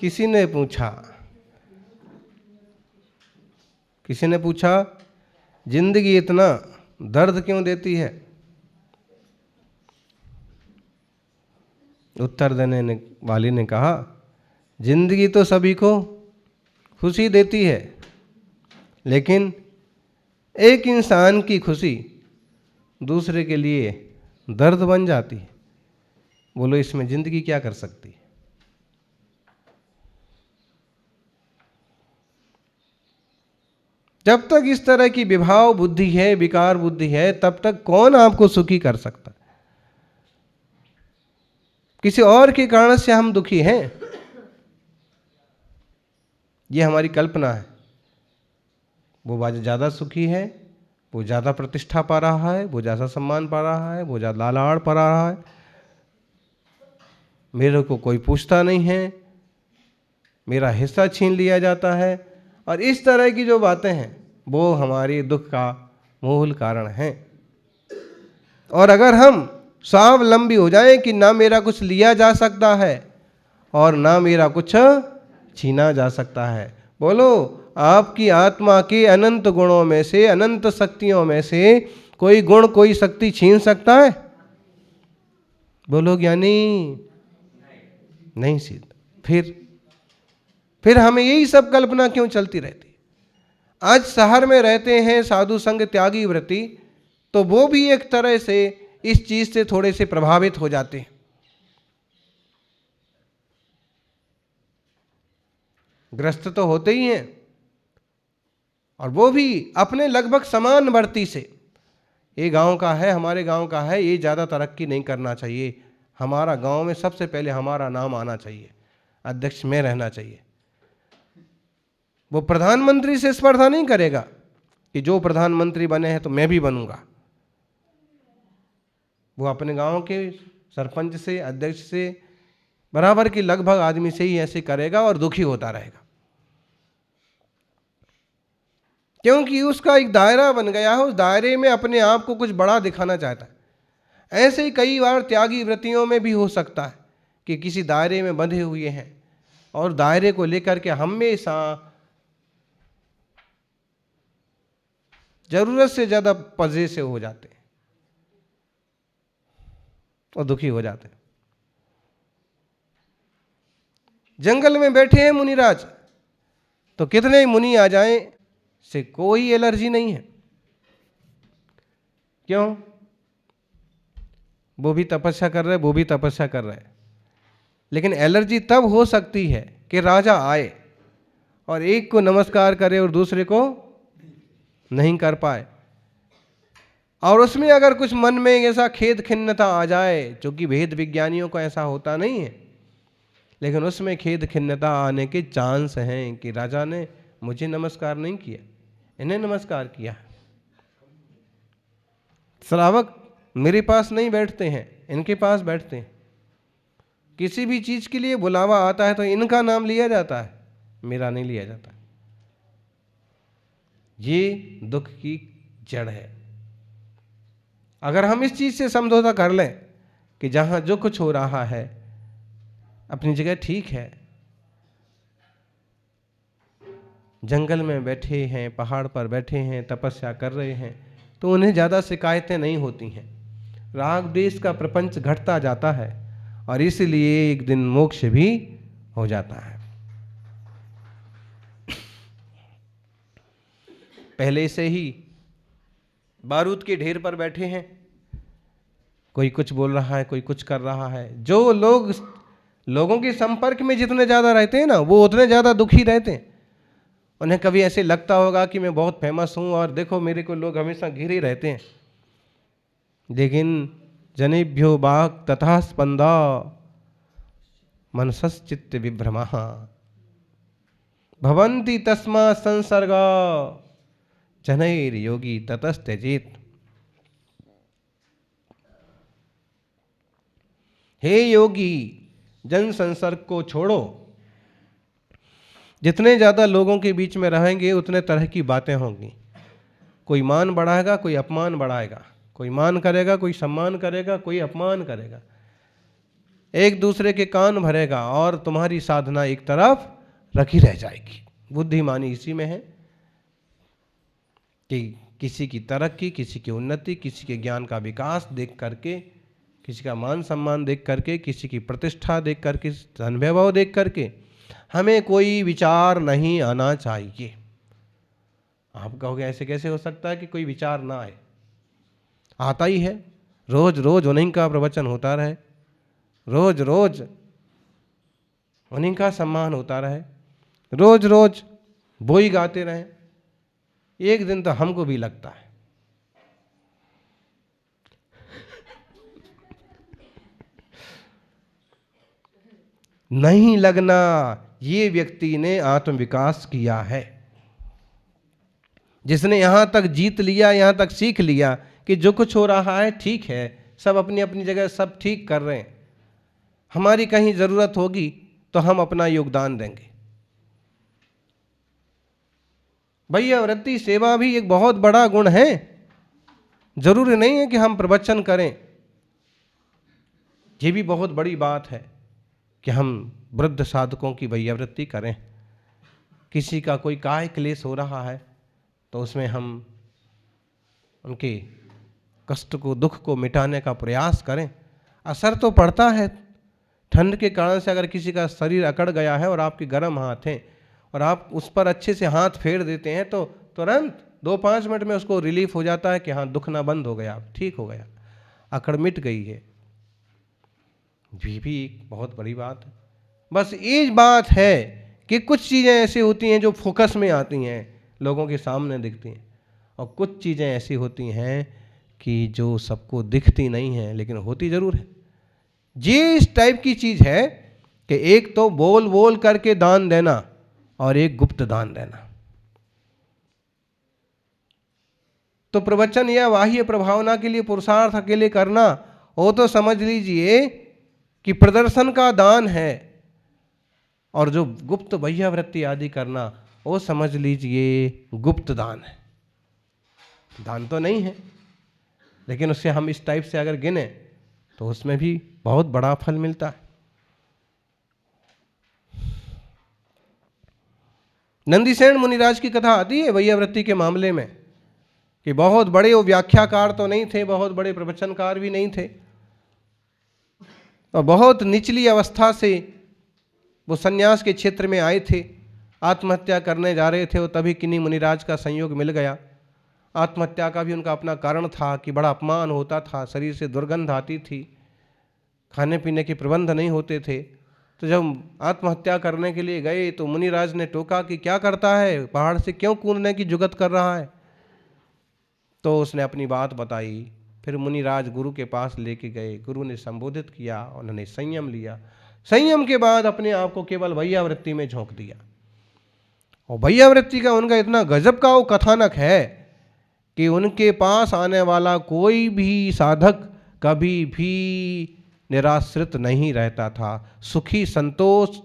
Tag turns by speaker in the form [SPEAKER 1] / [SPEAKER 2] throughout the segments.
[SPEAKER 1] किसी ने पूछा जिंदगी इतना दर्द क्यों देती है? उत्तर देने वाली ने कहा, जिंदगी तो सभी को खुशी देती है, लेकिन एक इंसान की खुशी दूसरे के लिए दर्द बन जाती है। बोलो इसमें जिंदगी क्या कर सकती है? जब तक इस तरह की विभाव बुद्धि है, विकार बुद्धि है, तब तक कौन आपको सुखी कर सकता है? किसी और के कारण से हम दुखी हैं, ये हमारी कल्पना है। वो ज़्यादा सुखी है, वो ज़्यादा प्रतिष्ठा पा रहा है, वो ज़्यादा सम्मान पा रहा है, वो ज़्यादा लाड़ पा रहा है, मेरे को कोई पूछता नहीं है, मेरा हिस्सा छीन लिया जाता है। और इस तरह की जो बातें हैं वो हमारी दुख का मूल कारण है। और अगर हम स्वावलंबी हो जाएं कि ना मेरा कुछ लिया जा सकता है और ना मेरा कुछ छीना जा सकता है। बोलो आपकी आत्मा के अनंत गुणों में से, अनंत शक्तियों में से कोई गुण, कोई शक्ति छीन सकता है? बोलो ज्ञानी, नहीं सिद्ध। फिर हमें यही सब कल्पना क्यों चलती रहती? आज शहर में रहते हैं साधु संग त्यागी व्रती, तो वो भी एक तरह से इस चीज से थोड़े से प्रभावित हो जाते हैं। ग्रस्त तो होते ही हैं, और वो भी अपने लगभग समान वर्ती से। ये गांव का है, हमारे गांव का है, ये ज़्यादा तरक्की नहीं करना चाहिए, हमारा गांव में सबसे पहले हमारा नाम आना चाहिए, अध्यक्ष में रहना चाहिए। वो प्रधानमंत्री से स्पर्धा नहीं करेगा कि जो प्रधानमंत्री बने हैं तो मैं भी बनूंगा। वो अपने गांव के सरपंच से, अध्यक्ष से, बराबर की लगभग आदमी से ही ऐसे करेगा और दुखी होता रहेगा, क्योंकि उसका एक दायरा बन गया है। उस दायरे में अपने आप को कुछ बड़ा दिखाना चाहता है। ऐसे ही कई बार त्यागी व्रतियों में भी हो सकता है कि किसी दायरे में बंधे हुए हैं और दायरे को लेकर के हमेशा जरूरत से ज्यादा पजे से हो जाते हैं और दुखी हो जाते हैं। जंगल में बैठे हैं मुनिराज, तो कितने ही मुनि आ जाएं, से कोई एलर्जी नहीं है। क्यों? वो भी तपस्या कर रहे, वो भी तपस्या कर रहे हैं। लेकिन एलर्जी तब हो सकती है कि राजा आए और एक को नमस्कार करे और दूसरे को नहीं कर पाए, और उसमें अगर कुछ मन में ऐसा खेद खिन्नता आ जाए, क्योंकि वेद विज्ञानियों को ऐसा होता नहीं है, लेकिन उसमें खेद खिन्नता आने के चांस हैं कि राजा ने मुझे नमस्कार नहीं किया, इन्हें नमस्कार किया। श्रावक मेरे पास नहीं बैठते हैं, इनके पास बैठते हैं। किसी भी चीज के लिए बुलावा आता है तो इनका नाम लिया जाता है, मेरा नहीं लिया जाता। ये दुख की जड़ है। अगर हम इस चीज से समझौता कर लें कि जहां जो कुछ हो रहा है अपनी जगह ठीक है, जंगल में बैठे हैं, पहाड़ पर बैठे हैं, तपस्या कर रहे हैं, तो उन्हें ज़्यादा शिकायतें नहीं होती हैं। राग देश का प्रपंच घटता जाता है और इसलिए एक दिन मोक्ष भी हो जाता है। पहले से ही बारूद के ढेर पर बैठे हैं, कोई कुछ बोल रहा है, कोई कुछ कर रहा है। जो लोग लोगों के संपर्क में जितने ज़्यादा रहते हैं ना, वो उतने ज़्यादा दुखी रहते हैं। उन्हें कभी ऐसे लगता होगा कि मैं बहुत फेमस हूँ और देखो मेरे को लोग हमेशा घिरे रहते हैं। लेकिन जनेभ्यो वाक् तथा स्पंदा मनसश्चित्त विभ्रमः भवन्ति तस्मा संसर्गा जनैर्योगी ततस्त्यजेत्। हे योगी, जन संसर्ग को छोड़ो। जितने ज़्यादा लोगों के बीच में रहेंगे उतने तरह की बातें होंगी। कोई मान बढ़ाएगा, कोई अपमान बढ़ाएगा, कोई मान करेगा, कोई सम्मान करेगा, कोई अपमान करेगा, एक दूसरे के कान भरेगा और तुम्हारी साधना एक तरफ रखी रह जाएगी। बुद्धिमानी इसी में है कि किसी की तरक्की, किसी की उन्नति, किसी के ज्ञान का विकास देख करके, किसी का मान सम्मान देख करके, किसी की प्रतिष्ठा देख करके, धन वैभव देख करके हमें कोई विचार नहीं आना चाहिए। आप कहोगे ऐसे कैसे हो सकता है कि कोई विचार ना आए? आता ही है। रोज रोज उन्हीं का प्रवचन होता रहे, रोज रोज उन्हीं का सम्मान होता रहे, रोज रोज वो ही गाते रहे, एक दिन तो हमको भी लगता है। नहीं लगना, ये व्यक्ति ने आत्मविकास किया है, जिसने यहां तक जीत लिया, यहां तक सीख लिया कि जो कुछ हो रहा है ठीक है, सब अपनी अपनी जगह सब ठीक कर रहे हैं, हमारी कहीं जरूरत होगी तो हम अपना योगदान देंगे। भैया वृत्ति सेवा भी एक बहुत बड़ा गुण है। जरूरी नहीं है कि हम प्रवचन करें, ये भी बहुत बड़ी बात है कि हम वृद्ध साधकों की भैयावृत्ति करें। किसी का कोई काय क्लेश हो रहा है तो उसमें हम उनके कष्ट को, दुख को मिटाने का प्रयास करें। असर तो पड़ता है, ठंड के कारण से अगर किसी का शरीर अकड़ गया है और आपके गर्म हाथ हैं और आप उस पर अच्छे से हाथ फेर देते हैं तो तुरंत 2-5 मिनट में उसको रिलीफ हो जाता है कि हाँ दुखना बंद हो गया, ठीक हो गया, अकड़ मिट गई है। ये भी एक बहुत बड़ी बात है। बस ये बात है कि कुछ चीज़ें ऐसी होती हैं जो फोकस में आती हैं, लोगों के सामने दिखती हैं, और कुछ चीज़ें ऐसी होती हैं कि जो सबको दिखती नहीं हैं लेकिन होती ज़रूर है। ये इस टाइप की चीज़ है कि एक तो बोल बोल करके दान देना और एक गुप्त दान देना। तो प्रवचन या बाह्य प्रभावना के लिए पुरुषार्थ अकेले करना, वो तो समझ लीजिए कि प्रदर्शन का दान है, और जो गुप्त भैयावृत्ति आदि करना वो समझ लीजिए गुप्त दान है। दान तो नहीं है लेकिन उससे हम इस टाइप से अगर गिने तो उसमें भी बहुत बड़ा फल मिलता है। नंदीसेन मुनिराज की कथा आती है भैयावृत्ति के मामले में कि बहुत बड़े वो व्याख्याकार तो नहीं थे, बहुत बड़े प्रवचनकार भी नहीं थे, और बहुत निचली अवस्था से वो सन्यास के क्षेत्र में आए थे, आत्महत्या करने जा रहे थे, वो तभी किन्हीं मुनिराज का संयोग मिल गया। आत्महत्या का भी उनका अपना कारण था कि बड़ा अपमान होता था, शरीर से दुर्गंध आती थी, खाने पीने के प्रबंध नहीं होते थे। तो जब आत्महत्या करने के लिए गए तो मुनिराज ने टोका कि क्या करता है, पहाड़ से क्यों कूदने की जुगत कर रहा है। तो उसने अपनी बात बताई। फिर मुनिराज गुरु के पास लेके गए, गुरु ने संबोधित किया, उन्होंने संयम लिया। संयम के बाद अपने आप को केवल भैयावृत्ति में झोंक दिया। और भैयावृत्ति का उनका इतना गजब का वो कथानक है कि उनके पास आने वाला कोई भी साधक कभी भी निराश्रित नहीं रहता था, सुखी संतोष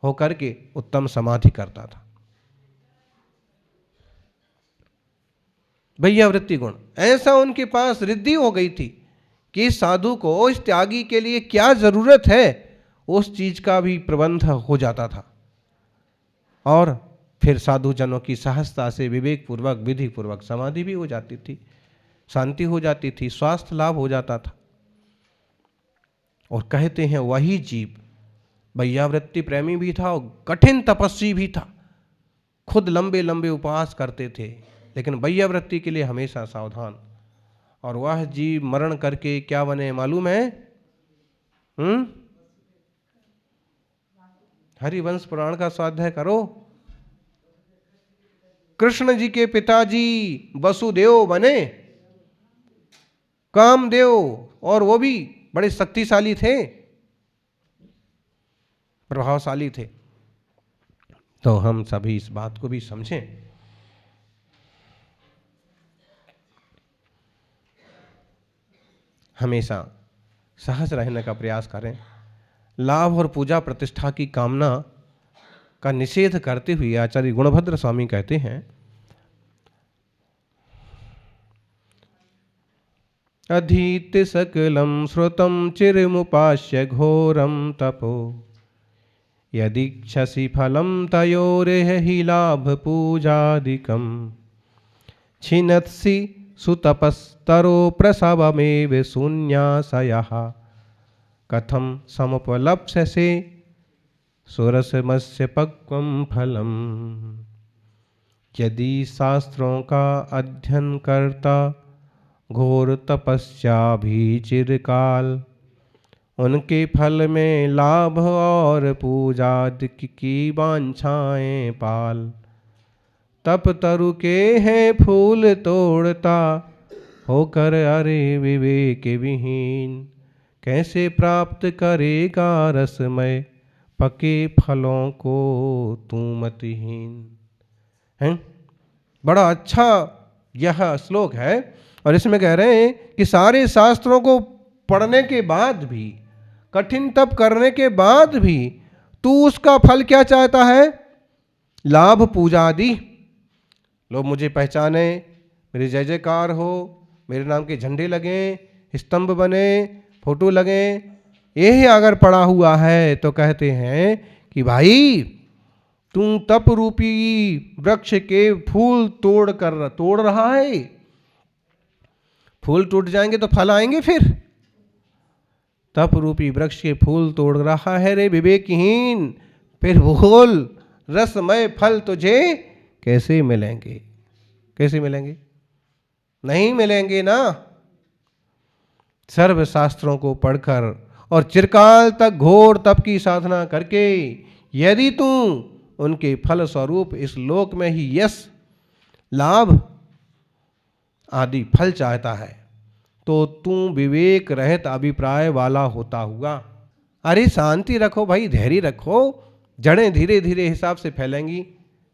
[SPEAKER 1] होकर के उत्तम समाधि करता था। भैयावृत्ति गुण ऐसा उनके पास रिद्धि हो गई थी कि इस साधु को, इस त्यागी के लिए क्या जरूरत है, उस चीज का भी प्रबंध हो जाता था। और फिर साधु जनों की सहजता से विवेक पूर्वक, विधि पूर्वक समाधि भी हो जाती थी, शांति हो जाती थी, स्वास्थ्य लाभ हो जाता था। और कहते हैं वही जीव भैयावृत्ति प्रेमी भी था और कठिन तपस्वी भी था। खुद लंबे लंबे उपवास करते थे लेकिन भैयावृत्ति के लिए हमेशा सावधान। और वह जीव मरण करके क्या बने मालूम है? हरिवंश पुराण का स्वाध्याय करो। कृष्ण जी के पिताजी वसुदेव बने कामदेव, और वो भी बड़े शक्तिशाली थे, प्रभावशाली थे। तो हम सभी इस बात को भी समझें। हमेशा सहज रहने का प्रयास करें। लाभ और पूजा प्रतिष्ठा की कामना का निषेध करते हुए आचार्य गुणभद्र स्वामी कहते हैं अधीत्य सकलं श्रुतं चिरमुपास्य घोरं तपो यदीक्षसि फलं तयोर्हि लाभपूजादिकं छिनत्सि सुतपस्तरो प्रसवमेव शून्याशयः कथं समुपलप्स्यसे सुरसमस्य पक्वं फलम्। यदि शास्त्रों का अध्ययन करता घोर तपस्या भी चिरकाल, उनके फल में लाभ और पूजा की वांछाएं पाल। तप तरु के हैं फूल तोड़ता होकर अरे विवेक विहीन, कैसे प्राप्त करेगा रसमय पके फलों को तू मतहीन। हैं? बड़ा अच्छा यह श्लोक है और इसमें कह रहे हैं कि सारे शास्त्रों को पढ़ने के बाद भी, कठिन तप करने के बाद भी तू उसका फल क्या चाहता है? लाभ पूजा आदि। लोग मुझे पहचाने, मेरी जय जयकार हो, मेरे नाम के झंडे लगें, स्तंभ बने, फोटो लगें, यही अगर पड़ा हुआ है तो कहते हैं कि भाई तू तप रूपी वृक्ष के फूल तोड़ रहा है। फूल टूट जाएंगे तो फल आएंगे फिर? तप रूपी वृक्ष के फूल तोड़ रहा है रे विवेकहीन, फिर बोल रसमय फल तुझे कैसे मिलेंगे? कैसे मिलेंगे? नहीं मिलेंगे ना। सर्व शास्त्रों को पढ़कर और चिरकाल तक घोर तप की साधना करके यदि तू उनके फल स्वरूप इस लोक में ही यश, लाभ आदि फल चाहता है तो तू विवेक रहित अभिप्राय वाला होता हुआ, अरे शांति रखो भाई, धैर्य रखो, जड़ें धीरे धीरे हिसाब से फैलेंगी।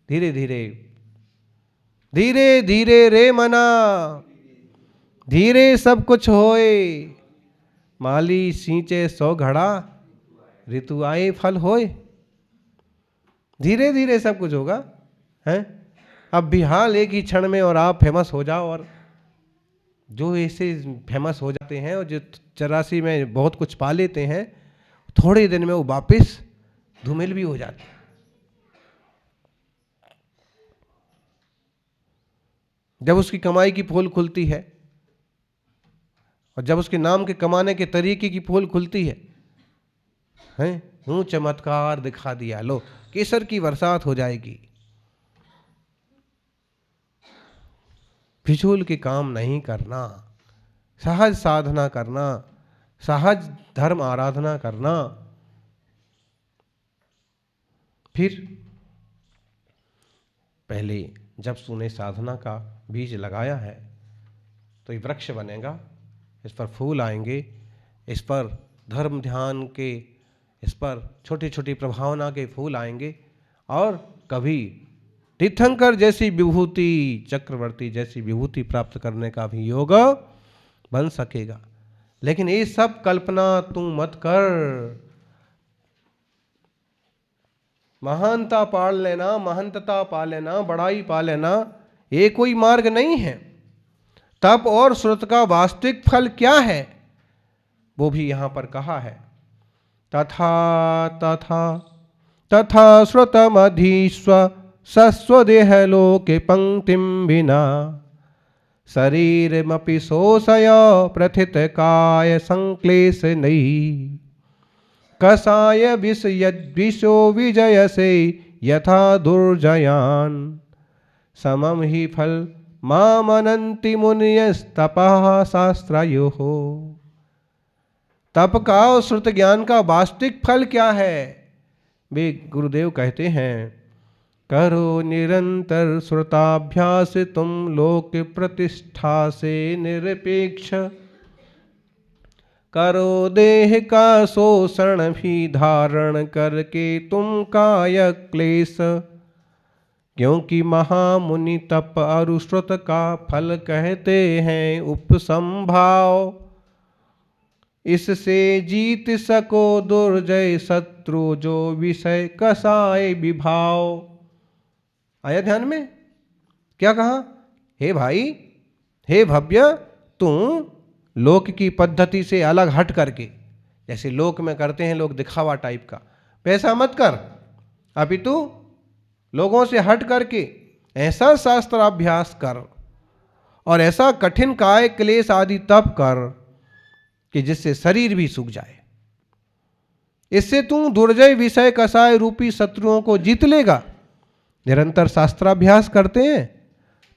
[SPEAKER 1] धीरे धीरे धीरे धीरे रे मना, धीरे सब कुछ होए। माली सींचे 100 घड़ा, ऋतु आए फल होए। धीरे धीरे सब कुछ होगा। हैं? अब भी हाल एक ही क्षण में और आप फेमस हो जाओ, और जो ऐसे फेमस हो जाते हैं और जो 84 में बहुत कुछ पा लेते हैं, थोड़े दिन में वो वापस धूमिल भी हो जाते हैं। जब उसकी कमाई की पोल खुलती है और जब उसके नाम के कमाने के तरीके की पोल खुलती है, हैं? यूं चमत्कार दिखा दिया, लो केसर की बरसात हो जाएगी। फिजूल के काम नहीं करना, सहज साधना करना, सहज धर्म आराधना करना। फिर पहले जब तूने साधना का बीज लगाया है तो ये वृक्ष बनेगा, इस पर फूल आएंगे, इस पर धर्म ध्यान के, इस पर छोटी छोटी प्रभावना के फूल आएंगे, और कभी तीर्थंकर जैसी विभूति, चक्रवर्ती जैसी विभूति प्राप्त करने का भी योग बन सकेगा। लेकिन ये सब कल्पना तू मत कर। महानता पाल लेना, महंतता पा लेना, बड़ाई पा लेना, ये कोई मार्ग नहीं है। तप और श्रुत का वास्तविक फल क्या है वो भी यहां पर कहा है। तथा तथा तथा श्रुतमधीस्व सस्वदेह लोके पंक्तिम विना शरीरमपि शोषय प्रथित काय संक्लेश नहीं। कसाय विष यद्विषो विजयसे यथा दुर्जयान समम ही फल मामनन्ति मुनयस्तपः शास्त्रयोः। तप का और श्रुत ज्ञान का वास्तविक फल क्या है? वे गुरुदेव कहते हैं, करो निरंतर श्रुताभ्यास तुम लोक प्रतिष्ठा से निरपेक्ष। करो देह का शोषण भी धारण करके तुम काय क्लेश। क्योंकि महामुनि तप और श्रुत का फल कहते हैं उपसंभाव। इससे जीत सको दुर्जय शत्रु जो विषय कसाय विभाव। आया ध्यान में? क्या कहा? हे भाई, हे भव्य, तू लोक की पद्धति से अलग हट करके, जैसे लोक में करते हैं लोग दिखावा टाइप का, वैसा मत कर, अपितु लोगों से हट करके ऐसा शास्त्राभ्यास कर और ऐसा कठिन काय क्लेश आदि तप कर कि जिससे शरीर भी सूख जाए। इससे तू दुर्जय विषय कषाय रूपी शत्रुओं को जीत लेगा। निरंतर शास्त्राभ्यास करते हैं,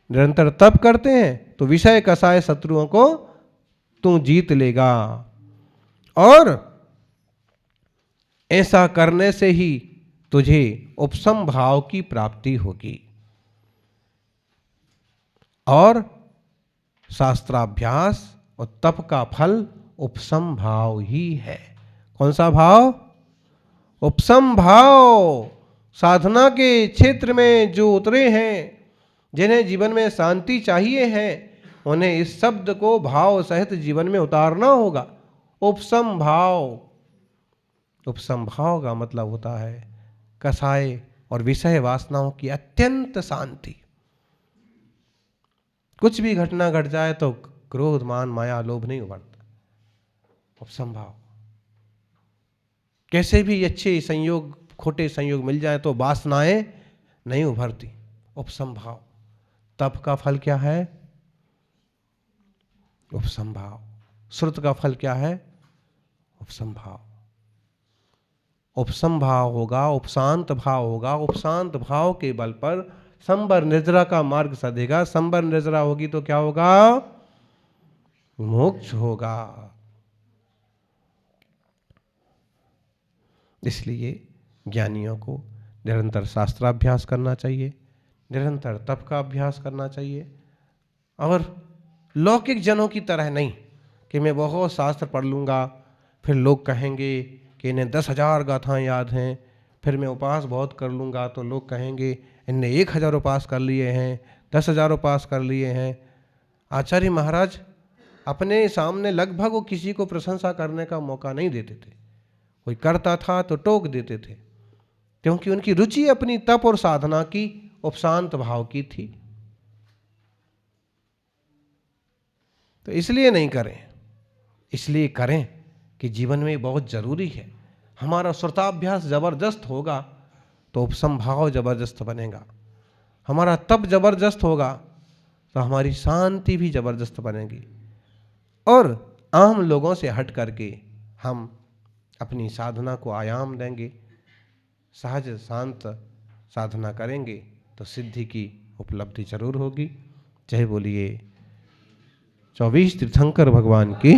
[SPEAKER 1] निरंतर तप करते हैं तो विषय कषाय शत्रुओं को तू जीत लेगा। और ऐसा करने से ही तुझे उपशम भाव की प्राप्ति होगी। और शास्त्राभ्यास और तप का फल उपशम भाव ही है। कौन सा भाव? उपशम भाव। साधना के क्षेत्र में जो उतरे हैं, जिन्हें जीवन में शांति चाहिए है, उन्हें इस शब्द को भाव सहित जीवन में उतारना होगा। उपशम भाव। उपशम भाव का मतलब होता है कषाय और विषय वासनाओं की अत्यंत शांति। कुछ भी घटना घट जाए तो क्रोध मान माया लोभ नहीं उभरता। उपशम भाव। कैसे भी अच्छे संयोग खोटे संयोग मिल जाए तो वासनाएं नहीं उभरती। उपशम भाव। तप का फल क्या है? उपशम भाव। श्रुत का फल क्या है? उपशम भाव। उपशम भाव होगा, उपशांत भाव होगा। उपशांत भाव के बल पर संबर निर्जरा का मार्ग सधेगा। संबर निर्जरा होगी तो क्या होगा? मोक्ष होगा। इसलिए ज्ञानियों को निरंतर शास्त्राभ्यास करना चाहिए, निरंतर तप का अभ्यास करना चाहिए। और लौकिक जनों की तरह नहीं कि मैं बहुत शास्त्र पढ़ लूँगा, फिर लोग कहेंगे कि इन्हें 10,000 गाथाएँ याद हैं, फिर मैं उपास बहुत कर लूँगा तो लोग कहेंगे इनने 1,000 उपास कर लिए हैं, 10,000 उपास कर लिए हैं। आचार्य महाराज अपने सामने लगभग वो किसी को प्रशंसा करने का मौका नहीं देते थे। कोई करता था तो टोक देते थे, क्योंकि उनकी रुचि अपनी तप और साधना की उपशांत भाव की थी। तो इसलिए नहीं करें, इसलिए करें कि जीवन में बहुत जरूरी है। हमारा श्रुताभ्यास जबरदस्त होगा तो उपशम भाव जबरदस्त बनेगा। हमारा तप जबरदस्त होगा तो हमारी शांति भी जबरदस्त बनेगी। और आम लोगों से हट करके हम अपनी साधना को आयाम देंगे, सहज शांत साधना करेंगे तो सिद्धि की उपलब्धि जरूर होगी। जय बोलिए 24 तीर्थंकर भगवान की।